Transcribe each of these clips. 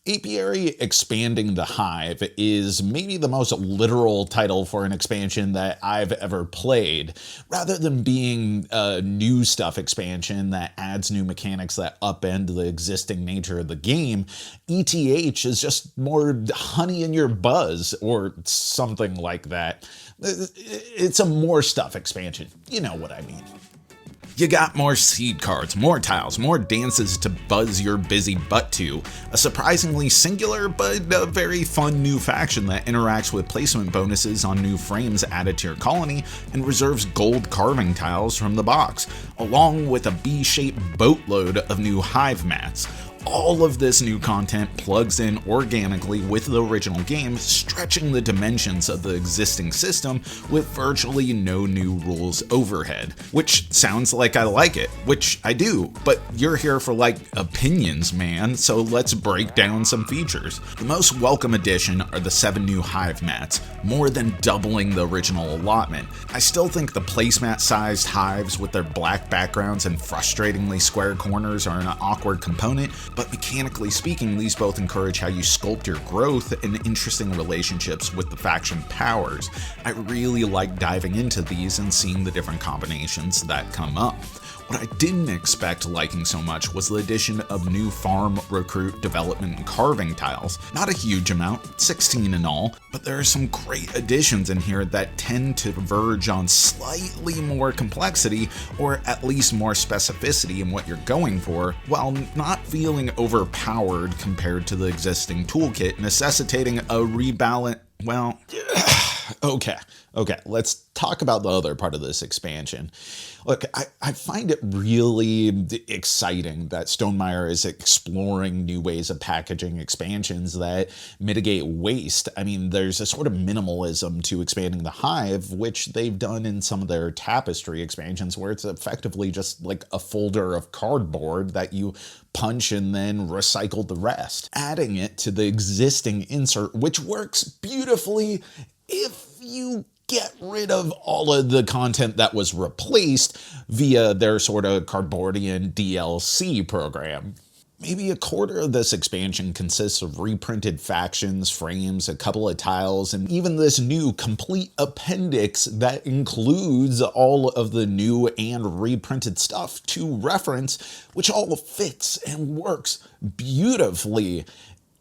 Apiary expanding the Hive is maybe the most literal title for an expansion that I've ever played. Rather than being a new stuff expansion that adds new mechanics that upend the existing nature of the game, ETH is just more honey in your buzz or something like that. It's a more stuff expansion. You know what I mean. You got more seed cards, more tiles, more dances to buzz your busy butt to, a surprisingly singular but a very fun new faction that interacts with placement bonuses on new frames added to your colony and reserves gold carving tiles from the box, along with a B-shaped boatload of new Hive mats. All of this new content plugs in organically with the original game, stretching the dimensions of the existing system with virtually no new rules overhead. Which sounds like I like it, which I do, but you're here for opinions, man, so let's break down some features. The most welcome addition are the 7 new Hive mats, more than doubling the original allotment. I still think the placemat-sized hives with their black backgrounds and frustratingly square corners are an awkward component, but mechanically speaking, these both encourage how you sculpt your growth and interesting relationships with the faction powers. I really like diving into these and seeing the different combinations that come up. What I didn't expect liking so much was the addition of new farm, recruit, development, and carving tiles. Not a huge amount, 16 in all, but there are some great additions in here that tend to verge on slightly more complexity, or at least more specificity in what you're going for, while not feeling overpowered compared to the existing toolkit, necessitating a rebalance. Well, okay, let's talk about the other part of this expansion. Look, I find it really exciting that Stonemaier is exploring new ways of packaging expansions that mitigate waste. I mean, there's a sort of minimalism to expanding the Hive, which they've done in some of their Tapestry expansions, where it's effectively just like a folder of cardboard that you punch and then recycle the rest. Adding it to the existing insert, which works beautifully if you get rid of all of the content that was replaced via their sort of Cardboardian DLC program. Maybe a quarter of this expansion consists of reprinted factions, frames, a couple of tiles, and even this new complete appendix that includes all of the new and reprinted stuff to reference, which all fits and works beautifully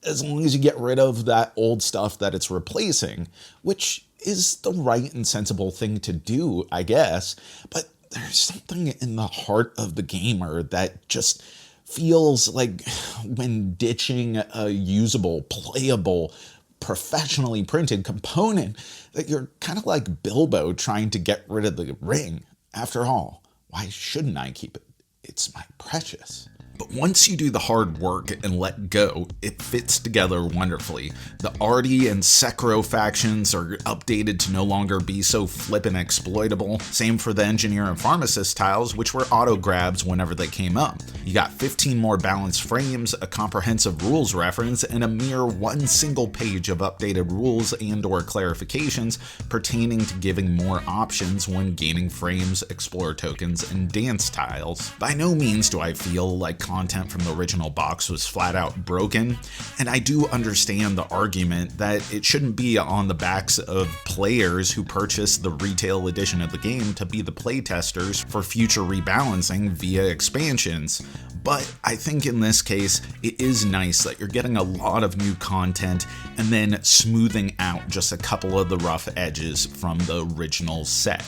as long as you get rid of that old stuff that it's replacing, which is the right and sensible thing to do, I guess. But there's something in the heart of the gamer that just feels like when ditching a usable, playable, professionally printed component, that you're kind of like Bilbo trying to get rid of the ring. After all, why shouldn't I keep it? It's my precious. But once you do the hard work and let go, it fits together wonderfully. The Artie and Sekro factions are updated to no longer be so flippin' exploitable. Same for the Engineer and Pharmacist tiles, which were auto grabs whenever they came up. You got 15 more balanced frames, a comprehensive rules reference, and a mere one single page of updated rules and or clarifications pertaining to giving more options when gaining frames, explorer tokens, and dance tiles. By no means do I feel like content from the original box was flat out broken, and I do understand the argument that it shouldn't be on the backs of players who purchase the retail edition of the game to be the playtesters for future rebalancing via expansions. But I think in this case, it is nice that you're getting a lot of new content and then smoothing out just a couple of the rough edges from the original set.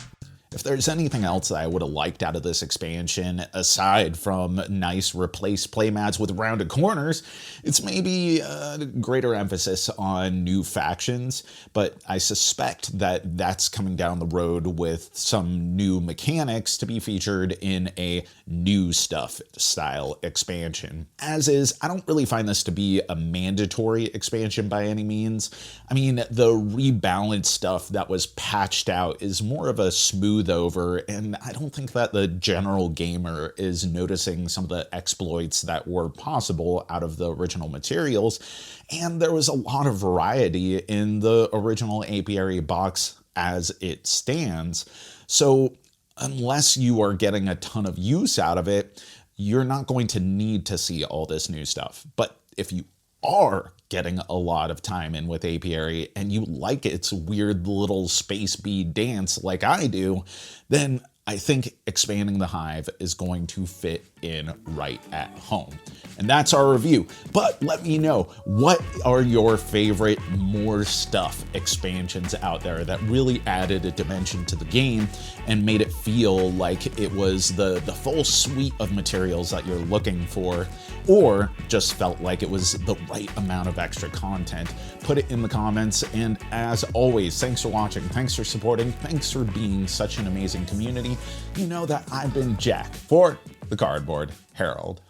If there's anything else that I would have liked out of this expansion, aside from nice replaced playmats with rounded corners, it's maybe a greater emphasis on new factions, but I suspect that that's coming down the road with some new mechanics to be featured in a new stuff style expansion. As is, I don't really find this to be a mandatory expansion by any means. I mean, the rebalanced stuff that was patched out is more of a smooth over, and I don't think that the general gamer is noticing some of the exploits that were possible out of the original materials, and there was a lot of variety in the original Apiary box as it stands. So unless you are getting a ton of use out of it, you're not going to need to see all this new stuff. But if you are getting a lot of time in with Apiary and you like its weird little space bee dance like I do, then I think expanding the Hive is going to fit in right at home. And that's our review. But let me know, what are your favorite more stuff expansions out there that really added a dimension to the game and made it feel like it was the full suite of materials that you're looking for, or just felt like it was the right amount of extra content? Put it in the comments, and as always, thanks for watching, thanks for supporting, thanks for being such an amazing community. You know that I've been Jack for the Cardboard Herald.